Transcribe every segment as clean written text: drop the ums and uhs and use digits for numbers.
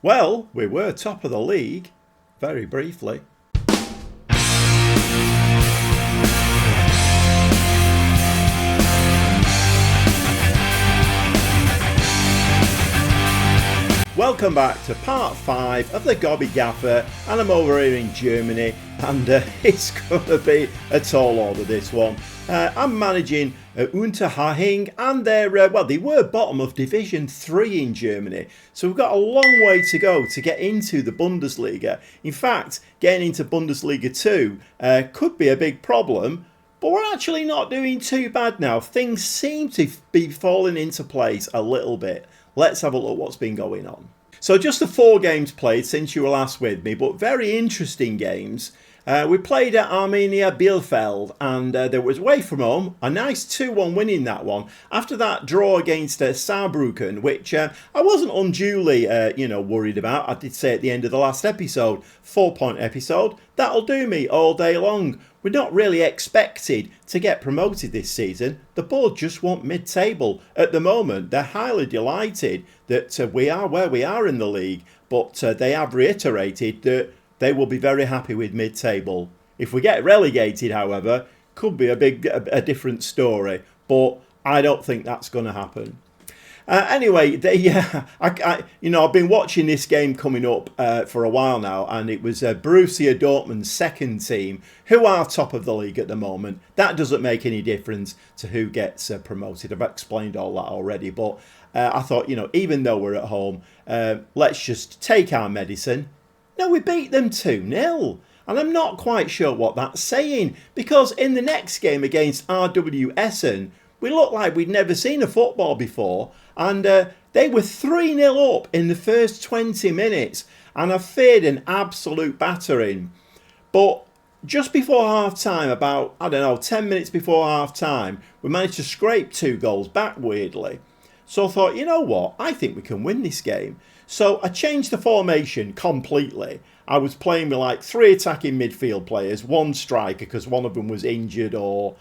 Well, we were top of the league, very briefly. Welcome back to part 5 of the Gobby Gaffer, and I'm over here in Germany, and it's going to be a tall order, this one. I'm managing Unterhaching, and they were bottom of Division 3 in Germany, so we've got a long way to go to get into the Bundesliga. In fact, getting into Bundesliga 2 could be a big problem, but we're actually not doing too bad now. Things seem to be falling into place a little bit. Let's have a look what's been going on. So just the 4 games played since you were last with me, but very interesting games. We played at Arminia Bielefeld, and there was away from home, a nice 2-1 win in that one. After that draw against Saarbrücken, which I wasn't unduly worried about. I did say at the end of the last episode, 4-point episode, that'll do me all day long. We're not really expected to get promoted this season. The board just want mid-table. At the moment, they're highly delighted that we are where we are in the league, but they have reiterated that they will be very happy with mid-table. If we get relegated, however, could be a different story, but I don't think that's going to happen. Anyway, I've been watching this game coming up for a while now, and it was Borussia Dortmund's second team, who are top of the league at the moment. That doesn't make any difference to who gets promoted. I've explained all that already, but I thought, even though we're at home, let's just take our medicine. No, we beat them 2-0. And I'm not quite sure what that's saying, because in the next game against RW Essen, we looked like we'd never seen a football before, and they were 3-0 up in the first 20 minutes, and I feared an absolute battering. But just before half-time, about, 10 minutes before half-time, we managed to scrape 2 goals back, weirdly. So I thought, you know what, I think we can win this game. So I changed the formation completely. I was playing with like 3 attacking midfield players, 1 striker because one of them was injured or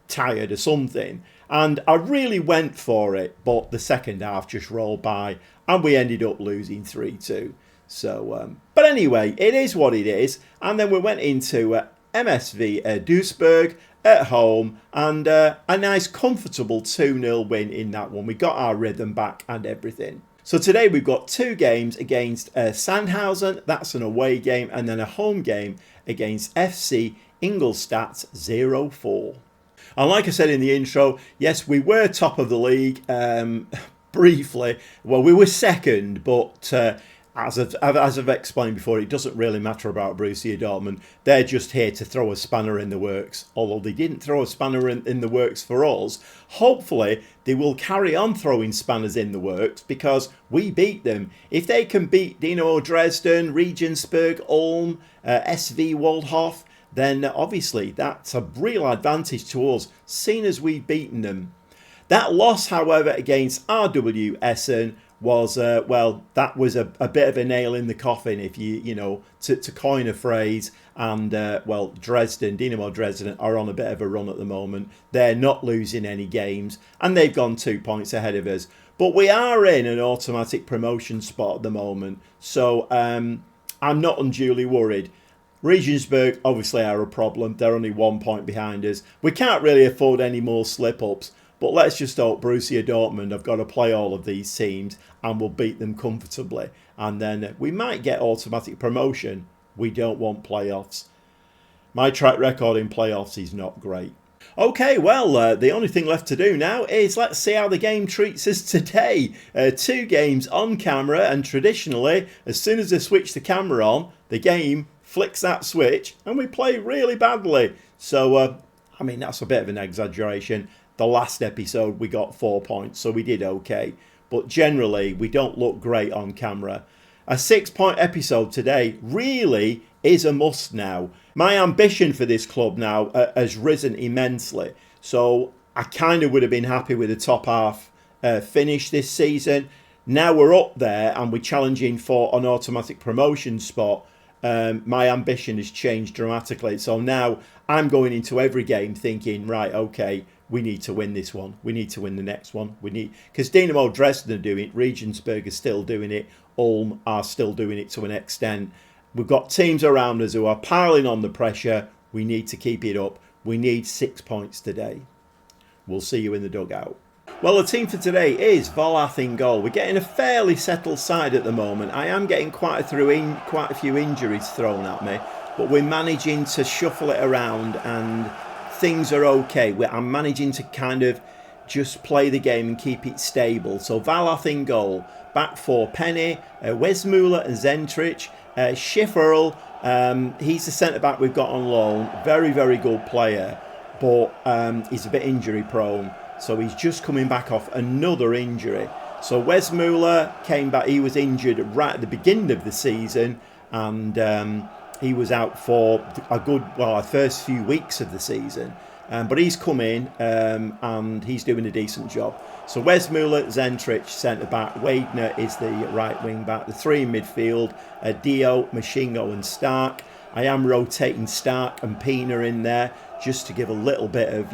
tired or something. And I really went for it, but the second half just rolled by and we ended up losing 3-2. So, but anyway, it is what it is. And then we went into MSV Duisburg at home, and a nice comfortable 2-0 win in that one. We got our rhythm back and everything. So today we've got 2 games against Sandhausen, that's an away game, and then a home game against FC Ingolstadt 04. And like I said in the intro, yes, we were top of the league briefly. Well, we were second, but as I've explained before, it doesn't really matter about Borussia Dortmund. They're just here to throw a spanner in the works. Although they didn't throw a spanner in the works for us, hopefully they will carry on throwing spanners in the works because we beat them. If they can beat Dynamo Dresden, Regensburg, Ulm, SV Waldhof, then obviously that's a real advantage to us, seeing as we've beaten them. That loss, however, against RW Essen was, that was a bit of a nail in the coffin, if to coin a phrase. And, Dynamo Dresden are on a bit of a run at the moment. They're not losing any games, and they've gone 2 points ahead of us. But we are in an automatic promotion spot at the moment, so I'm not unduly worried. Regensburg obviously are a problem. They're only 1 point behind us. We can't really afford any more slip-ups. But let's just hope Borussia Dortmund have got to play all of these teams and we'll beat them comfortably. And then we might get automatic promotion. We don't want playoffs. My track record in playoffs is not great. Okay, well, the only thing left to do now is let's see how the game treats us today. 2 games on camera, and traditionally, as soon as they switch the camera on, the game flicks that switch and we play really badly. So, that's a bit of an exaggeration. The last episode we got 4 points, so we did okay. But generally, we don't look great on camera. A 6-point episode today really is a must now. My ambition for this club now has risen immensely. So I kind of would have been happy with the top half finish this season. Now we're up there and we're challenging for an automatic promotion spot. My ambition has changed dramatically. So now I'm going into every game thinking, right, okay, we need to win this one. We need to win the next one. Because Dynamo Dresden are doing it. Regensburg is still doing it. Ulm are still doing it to an extent. We've got teams around us who are piling on the pressure. We need to keep it up. We need 6 points today. We'll see you in the dugout. Well, the team for today is Volath in goal. We're getting a fairly settled side at the moment. I am getting quite a few injuries thrown at me, but we're managing to shuffle it around and things are okay. I'm managing to kind of just play the game and keep it stable. So Volath in goal. Back four, Penny, Wesmuller and Zentrich. Schifferl, he's the centre-back we've got on loan. Very, very good player, but he's a bit injury prone. So he's just coming back off another injury. So Wesmuller came back. He was injured right at the beginning of the season, and he was out for the first few weeks of the season. But he's come in and he's doing a decent job. So Wesmuller, Zentrich, centre-back. Wagner is the right wing-back. The three in midfield, Dio, Mashingo and Stark. I am rotating Stark and Pina in there just to give a little bit of,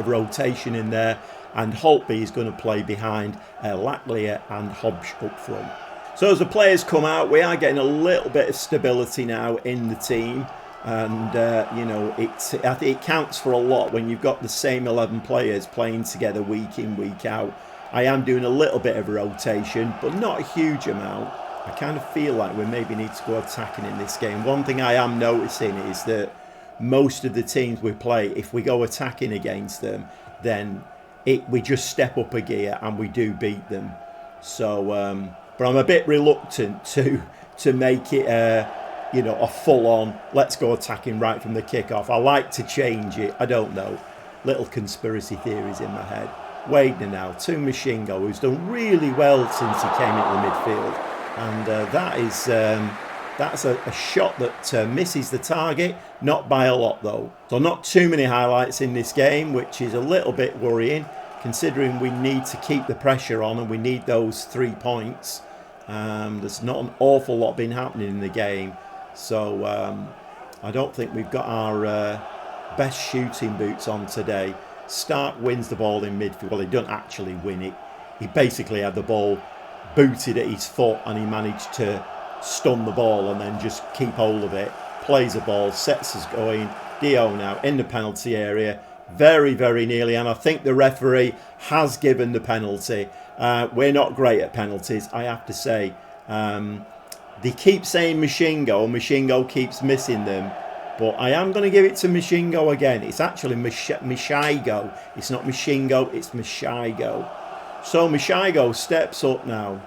rotation in there. And Holtby is going to play behind Lackley and Hobbs up front. So as the players come out, we are getting a little bit of stability now in the team. And, I think it counts for a lot when you've got the same 11 players playing together week in, week out. I am doing a little bit of rotation, but not a huge amount. I kind of feel like we maybe need to go attacking in this game. One thing I am noticing is that most of the teams we play, if we go attacking against them, then we just step up a gear and we do beat them. So, but I'm a bit reluctant to make it a full-on, let's go attacking right from the kick-off. I like to change it. I don't know. Little conspiracy theories in my head. Wagner now to Mashingo, who's done really well since he came into the midfield. And that's a shot that misses the target. Not by a lot, though. So not too many highlights in this game, which is a little bit worrying, considering we need to keep the pressure on and we need those 3 points. There's not an awful lot been happening in the game. So I don't think we've got our best shooting boots on today. Stark wins the ball in midfield. Well, he doesn't actually win it. He basically had the ball booted at his foot and he managed to stun the ball and then just keep hold of it. Plays the ball, sets us going. Dio now in the penalty area. Very, very nearly. And I think the referee has given the penalty. We're not great at penalties, I have to say. They keep saying Mashingo keeps missing them. But I am going to give it to Mashingo again. It's actually Mashigo. It's not Mashingo, it's Mashigo. So Mashigo steps up now.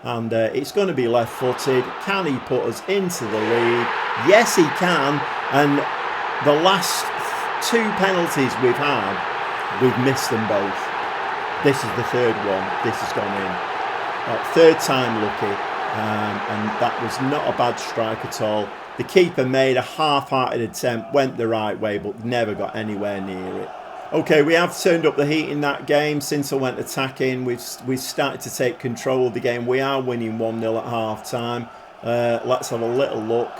And it's going to be left-footed. Can he put us into the lead? Yes, he can. And the last 2 penalties we've had, we've missed them both. This is the third one. This has gone in. Third time lucky. And that was not a bad strike at all. The keeper made a half-hearted attempt, went the right way, but never got anywhere near it. Okay, we have turned up the heat in that game since I went attacking. We've started to take control of the game. We are winning 1-0 at half-time. Let's have a little look.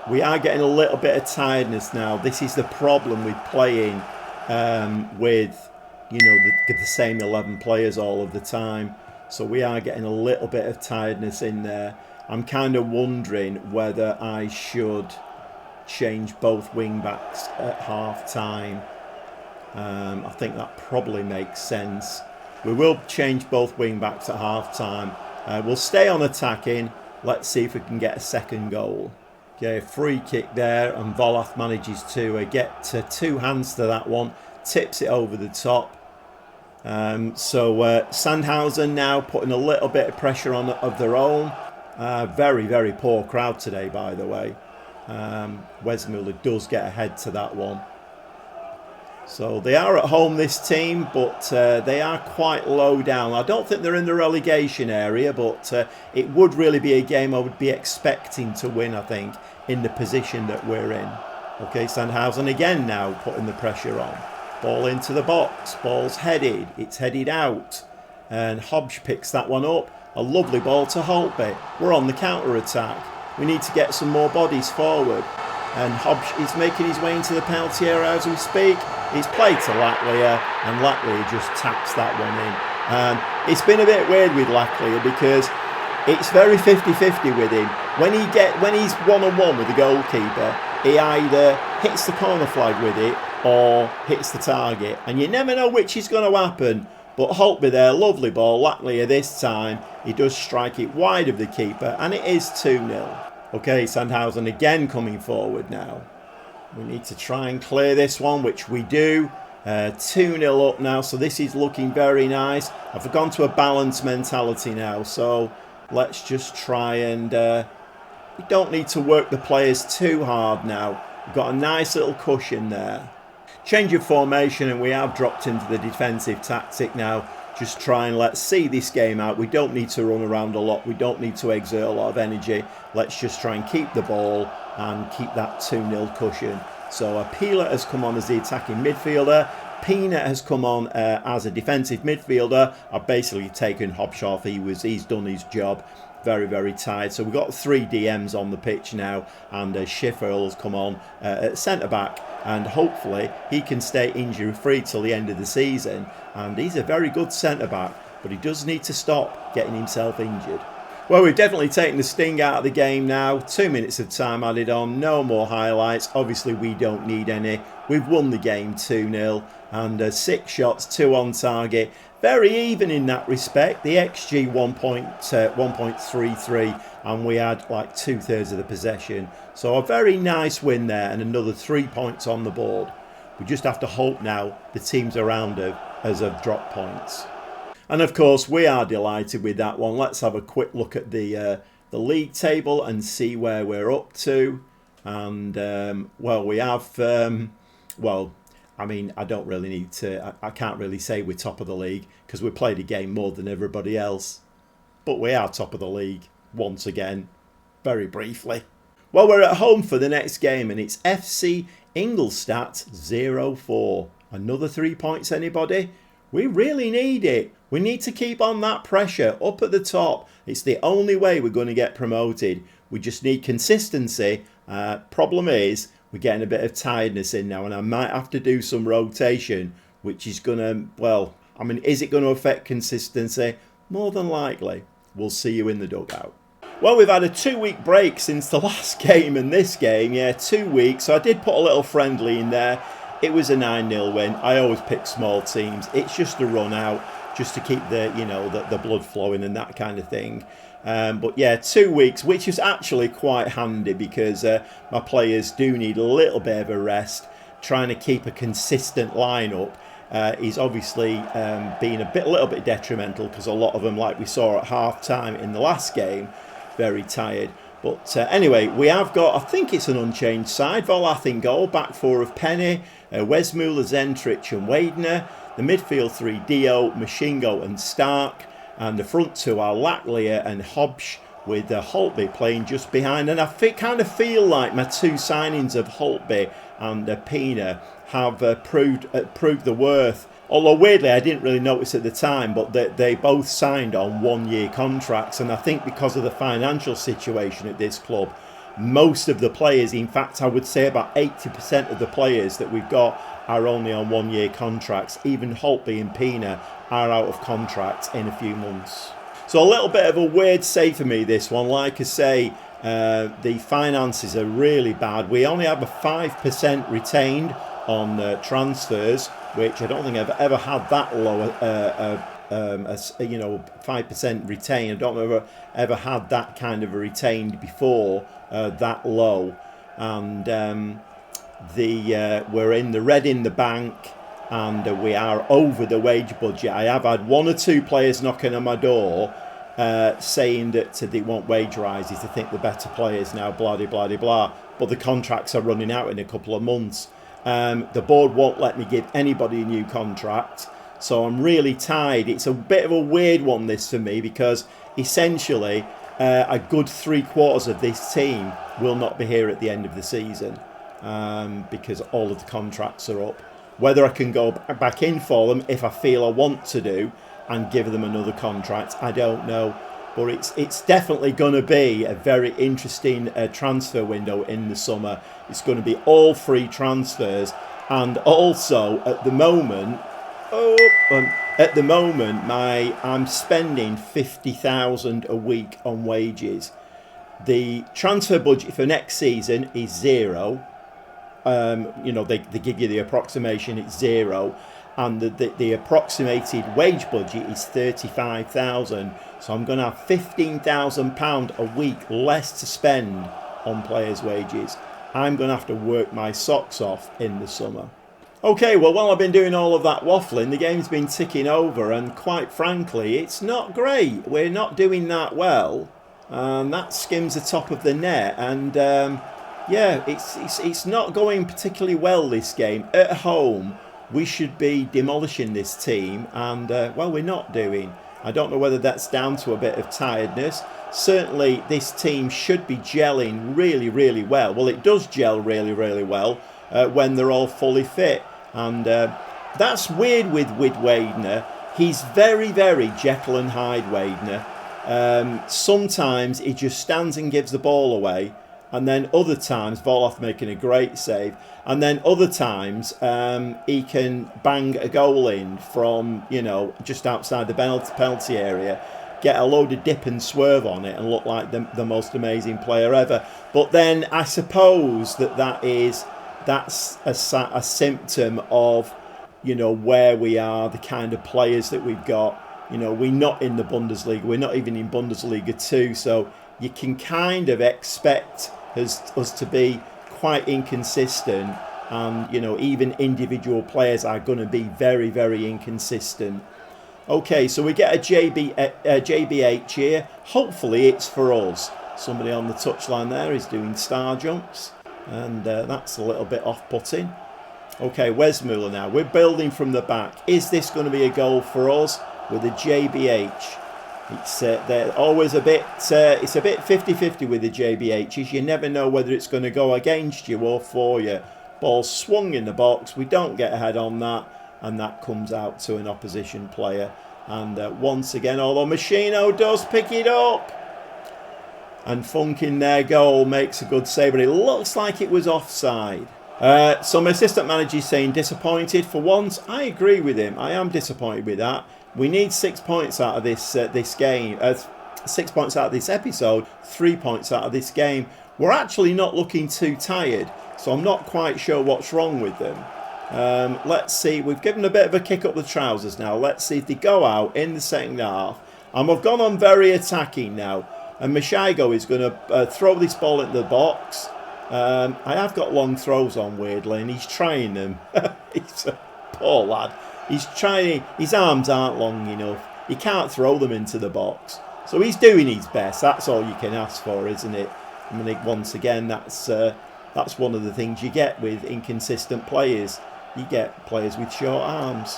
We are getting a little bit of tiredness now. This is the problem with playing with, the same 11 players all of the time. So we are getting a little bit of tiredness in there. I'm kind of wondering whether I should change both wing-backs at half-time. I think that probably makes sense. We will change both wing-backs at half-time. We'll stay on attacking. Let's see if we can get a second goal. Okay, a free kick there, and Volath manages to get 2 hands to that one. Tips it over the top. So Sandhausen now putting a little bit of pressure on of their own. Very, very poor crowd today, by the way. Wesmuller does get ahead to that one. So they are at home, this team, but they are quite low down. I don't think they're in the relegation area, but it would really be a game I would be expecting to win, I think, in the position that we're in. Okay, Sandhausen again now putting the pressure on. Ball into the box, ball's headed, it's headed out. And Hobbs picks that one up. A lovely ball to Holtby. We're on the counter-attack. We need to get some more bodies forward. And Hobbs is making his way into the penalty area as we speak. He's played to Lackley, and Lackley just taps that one in. It's been a bit weird with Locklear because it's very 50-50 with him. When he's one-on-one with the goalkeeper, he either hits the corner flag with it or hits the target. And you never know which is going to happen. But Holtby there, lovely ball. Locklear this time, he does strike it wide of the keeper. And it is 2-0. Okay, Sandhausen again coming forward now. We need to try and clear this one, which we do. 2-0 up now, so this is looking very nice. I've gone to a balanced mentality now, so let's just try and... we don't need to work the players too hard now. We've got a nice little cushion there. Change of formation, and we have dropped into the defensive tactic now. Just try and let's see this game out. We don't need to run around a lot. We don't need to exert a lot of energy. Let's just try and keep the ball and keep that 2-0 cushion. So Pila has come on as the attacking midfielder. Pina has come on as a defensive midfielder. I've basically taken Hobsh off. He's done his job. Very, very tired. So we've got 3 DMs on the pitch now, and Schiffer has come on at centre-back, and hopefully he can stay injury-free till the end of the season. And he's a very good centre-back, but he does need to stop getting himself injured. Well, we've definitely taken the sting out of the game now. 2 minutes of time added on, no more highlights. Obviously, we don't need any. We've won the game 2-0, and 6 shots, 2 on target. Very even in that respect. The XG 1.33, and we had like 2/3 of the possession. So a very nice win there, and another 3 points on the board. We just have to hope now the teams around us have dropped points. And of course, we are delighted with that one. Let's have a quick look at the league table and see where we're up to. And well, we have I mean, I don't really need to... I can't really say we're top of the league because we played a game more than everybody else. But we are top of the league once again, very briefly. Well, we're at home for the next game, and it's FC Ingolstadt 0-4. Another 3 points, anybody? We really need it. We need to keep on that pressure up at the top. It's the only way we're going to get promoted. We just need consistency. Problem is, we're getting a bit of tiredness in now, and I might have to do some rotation, which is going to, well, I mean, is it going to affect consistency? More than likely. We'll see you in the dugout. Well, we've had a 2-week break since the last game and this game. Yeah, 2 weeks. So I did put a little friendly in there. It was a 9-0 win. I always pick small teams. It's just a run out, just to keep the, you know, the blood flowing and that kind of thing. But yeah, 2 weeks, which is actually quite handy because my players do need a little bit of a rest. Trying to keep a consistent lineup is obviously being a little bit detrimental because a lot of them, like we saw at half time in the last game, very tired. But anyway, we have got, I think it's an unchanged side. Volath in goal, back 4 of Penny, Wesmuller, Zentrich and Wadner. The midfield 3, Dio, Machingo and Stark. And the front 2 are Locklear and Hobsh, with Holtby playing just behind. And I kind of feel like my 2 signings of Holtby and Pina have proved the worth. Although weirdly, I didn't really notice at the time, but they both signed on 1-year contracts. And I think because of the financial situation at this club, most of the players, in fact, I would say about 80% of the players that we've got are only on 1-year contracts. Even Holtby and Pina are out of contract in a few months. So a little bit of a weird save for me, this one. Like I say, the finances are really bad. We only have a 5% retained on transfers, which I don't think I've ever had that low, 5% retained. I don't know if I've ever had that kind of a retained before, that low. And we're in the red in the bank, and we are over the wage budget. I have had 1 or 2 players knocking on my door saying that they want wage rises. They think they're better players now, blah, blah, blah, blah. But the contracts are running out in a couple of months. The board won't let me give anybody a new contract. So I'm really tied. It's a bit of a weird one, this, for me, because essentially a good 3/4 of this team will not be here at the end of the season because all of the contracts are up. Whether I can go back in for them if I feel I want to do and give them another contract, I don't know. But it's definitely going to be a very interesting transfer window in the summer. It's going to be all free transfers. And also, at the moment, at the moment, I'm spending 50,000 a week on wages. The transfer budget for next season is zero. They give you the approximation, it's zero, and the approximated wage budget is 35,000. So I'm going to have £15,000 a week less to spend on players' wages. I'm going to have to work my socks off in the summer. Okay, well, while I've been doing all of that waffling, the game's been ticking over, and quite frankly, it's not great. We're not doing that well. That skims the top of the net, and it's not going particularly well, this game. At home, we should be demolishing this team, and we're not doing. I don't know whether that's down to a bit of tiredness. Certainly, this team should be gelling really, really well. Well, it does gel really, really well when they're all fully fit. And that's weird with Wadner. He's very, very Jekyll and Hyde Wadner. Sometimes he just stands and gives the ball away. And then other times, Voloth making a great save. And then other times, he can bang a goal in from, just outside the penalty area, get a load of dip and swerve on it and look like the most amazing player ever. But then I suppose that's a symptom of, where we are, the kind of players that we've got. We're not in the Bundesliga. We're not even in Bundesliga 2. So you can kind of expect us to be quite inconsistent, and even individual players are going to be very, very inconsistent. Okay, so we get a JBH here. Hopefully it's for us. Somebody on the touchline there is doing star jumps, and that's a little bit off-putting. Okay, Wes Muller now. We're building from the back. Is this going to be a goal for us with a JBH? It's they're always a bit. It's a bit 50-50 with the JBHs. You never know whether it's going to go against you or for you. Ball swung in the box. We don't get ahead on that, and that comes out to an opposition player. And once again, although Machino does pick it up, and Funk in their goal makes a good save, but it looks like it was offside. So my assistant manager is saying disappointed for once. I agree with him. I am disappointed with that. We need 6 points out of this game. 6 points out of this episode. 3 points out of this game. We're actually not looking too tired, so I'm not quite sure what's wrong with them. Let's see. We've given a bit of a kick up the trousers now. Let's see if they go out in the second half. And we've gone on very attacking now. And Mashigo is going to throw this ball into the box. I have got long throws on, weirdly, and he's trying them. He's a poor lad. He's trying. His arms aren't long enough. He can't throw them into the box. So he's doing his best. That's all you can ask for, isn't it? I mean, once again, that's one of the things you get with inconsistent players. You get players with short arms.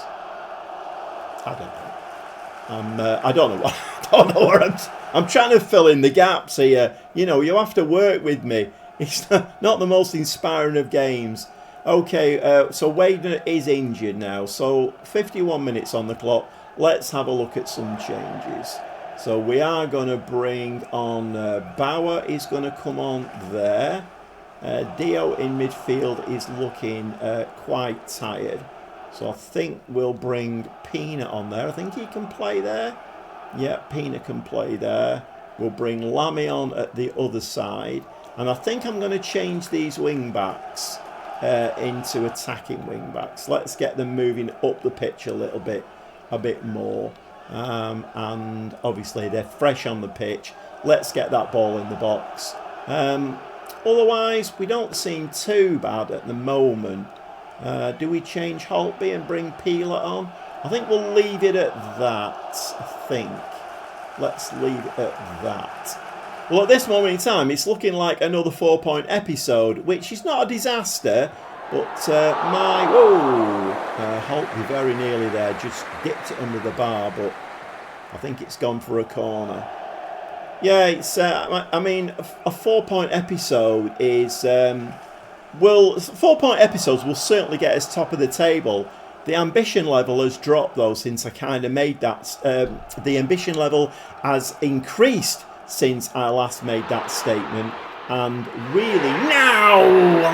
I don't know. I don't know what. I don't know where I'm trying to fill in the gaps here. You have to work with me. It's not the most inspiring of games. Okay, so Wadner is injured now. So 51 minutes on the clock. Let's have a look at some changes. So we are going to bring on Bauer is going to come on there. Dio in midfield is looking quite tired. So I think we'll bring Pina on there. I think he can play there. Yeah, Pina can play there. We'll bring Lamy on at the other side. And I think I'm going to change these wing-backs into attacking wing-backs. Let's get them moving up the pitch a bit more. And obviously they're fresh on the pitch. Let's get that ball in the box. Otherwise, we don't seem too bad at the moment. Do we change Holtby and bring Peeler on? I think we'll leave it at that, Let's leave it at that. Well, at this moment in time, it's looking like another 4-point episode, which is not a disaster, but Holtby very nearly there, just dipped it under the bar, but I think it's gone for a corner. Yeah, it's. A 4-point episode is. 4-point episodes will certainly get us top of the table. The ambition level has dropped though since I kind of made that. The ambition level has increased since I last made that statement. And really now,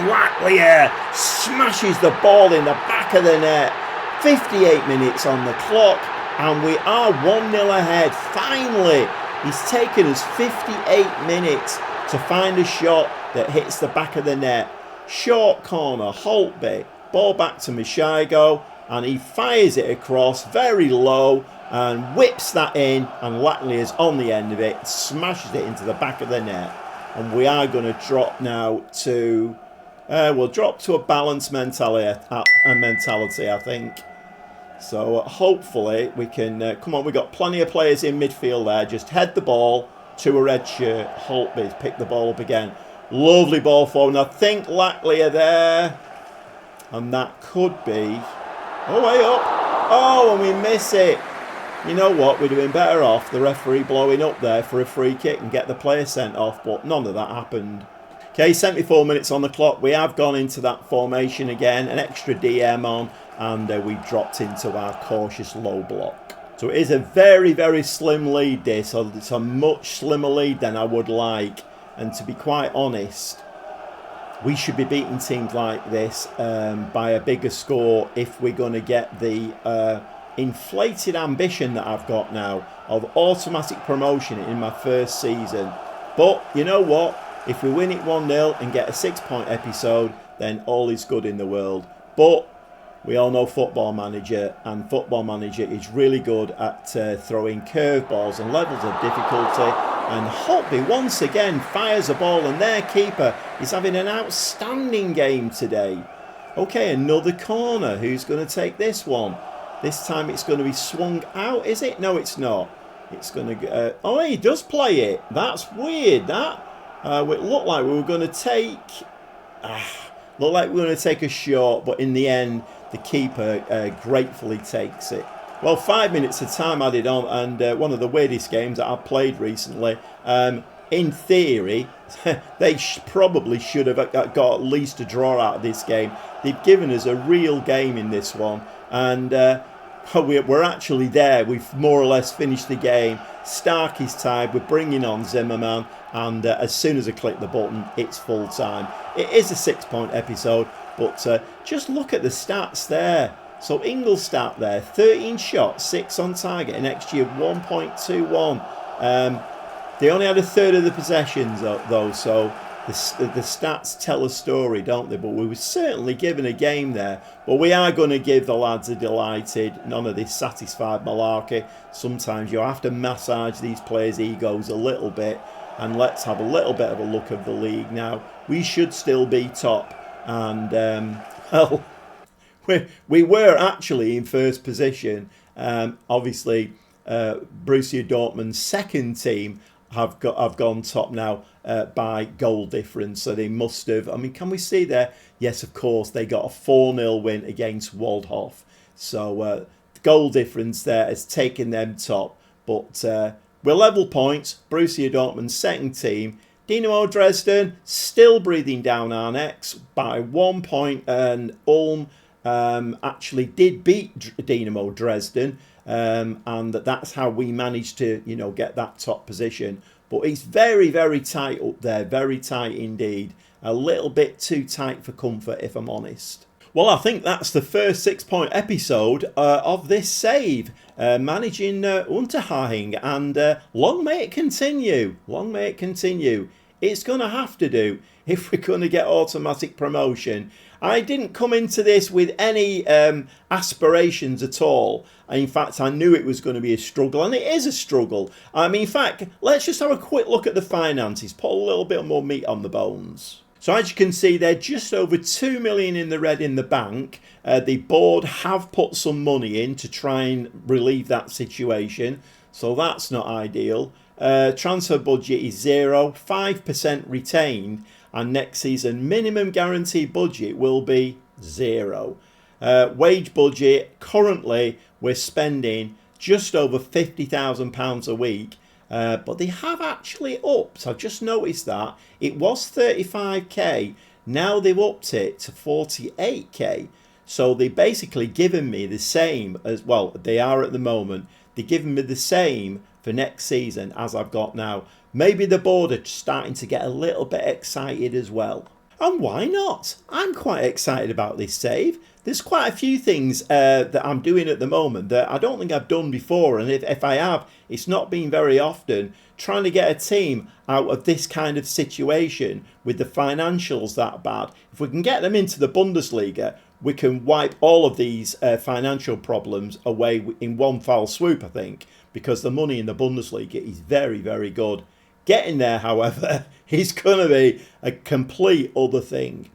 Latlier smashes the ball in the back of the net. 58 minutes on the clock. And we are 1-0 ahead. Finally, he's taken us 58 minutes to find a shot that hits the back of the net. Short corner, Holtby, ball back to Mishigo, and he fires it across very low and whips that in, and Lackley is on the end of it, smashes it into the back of the net. And we are going to drop now to, we'll drop to a balanced mentality, I think. So hopefully we can, come on, we've got plenty of players in midfield there. Just head the ball to a red shirt. Holtby's pick the ball up again. Lovely ball forward. And I think Lackley are there. And that could be, oh, way up. Oh, and we miss it. You know what, we're doing better off the referee blowing up there for a free kick and get the player sent off, but none of that happened. Okay, 74 minutes on the clock. We have gone into that formation again, an extra DM on, and we dropped into our cautious low block. So it is a very, very slim lead this. So it's a much slimmer lead than I would like. And to be quite honest, we should be beating teams like this by a bigger score if we're going to get the inflated ambition that I've got now of automatic promotion in my first season. But you know what? If we win it 1-0 and get a 6-point episode, then all is good in the world. But we all know Football Manager, and Football Manager is really good at throwing curveballs and levels of difficulty. And Holtby once again fires a ball, and their keeper is having an outstanding game today. Okay, another corner. Who's going to take this one? This time it's going to be swung out, is it? No, it's not. It's going to go... oh, he does play it. That's weird, that. It looked like we were going to take... looked like we were going to take a shot, but in the end, the keeper gratefully takes it. Well, 5 minutes of time added on, and one of the weirdest games that I've played recently. In theory, they probably should have got at least a draw out of this game. They've given us a real game in this one. And we're actually there. We've more or less finished the game. Stark is tied. We're bringing on Zimmerman. And as soon as I click the button, it's full time. It is a 6-point episode. But just look at the stats there. So Ingolstadt there, 13 shots, 6 on target, an XG of 1.21. They only had a third of the possessions though, so the stats tell a story, don't they? But we were certainly given a game there. But we are going to give the lads a delighted, none of this satisfied malarkey. Sometimes you have to massage these players' egos a little bit. And let's have a little bit of a look of the league now. We should still be top. And, well, we were actually in first position. Obviously, Borussia Dortmund's second team have gone top now by goal difference. So they must have, I mean, can we see there? Yes, of course, they got a 4-0 win against Waldhof. So the goal difference there has taken them top. But we're level points. Borussia Dortmund's second team. Dynamo Dresden still breathing down our necks by 1 point, and Ulm actually did beat Dynamo Dresden, and that's how we managed to, get that top position. But it's very, very tight up there, very tight indeed. A little bit too tight for comfort, if I'm honest. Well, I think that's the first 6-point episode of this save, managing Unterhaching, and long may it continue. Long may it continue. It's going to have to do if we're going to get automatic promotion. I didn't come into this with any aspirations at all. In fact, I knew it was going to be a struggle, and it is a struggle. I mean, in fact, let's just have a quick look at the finances, put a little bit more meat on the bones. So as you can see, they're just over 2 million in the red in the bank. The board have put some money in to try and relieve that situation. So that's not ideal. Transfer budget is 0, 5% retained, and next season minimum guaranteed budget will be 0. Wage budget, currently we're spending just over £50,000 a week, but they have actually upped. I've just noticed that. It was 35k, now they've upped it to 48k. So they basically given me the same as, well, they are at the moment, they're giving me the same for next season as I've got now. Maybe the board are starting to get a little bit excited as well. And why not? I'm quite excited about this save. There's quite a few things that I'm doing at the moment that I don't think I've done before, and if I have, it's not been very often. Trying to get a team out of this kind of situation with the financials that bad. If we can get them into the Bundesliga, we can wipe all of these financial problems away in one foul swoop, I think, because the money in the Bundesliga is very, very good. Getting there, however, is going to be a complete other thing.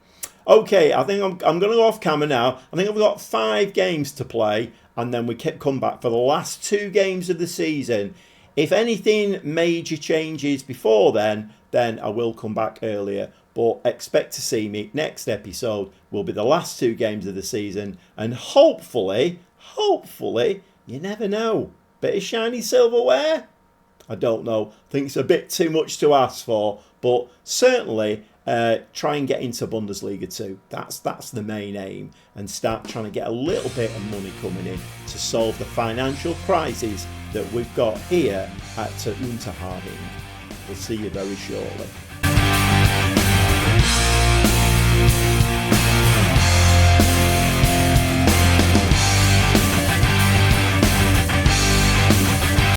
Okay, I think I'm going to go off camera now. I think I've got 5 games to play, and then we come back for the last 2 games of the season. If anything major changes before then I will come back earlier. But expect to see me next episode will be the last 2 games of the season, and hopefully, you never know, bit of shiny silverware? I don't know. I think it's a bit too much to ask for, but certainly try and get into Bundesliga 2. That's the main aim, and start trying to get a little bit of money coming in to solve the financial crisis that we've got here at Unterhaching. We'll see you very shortly.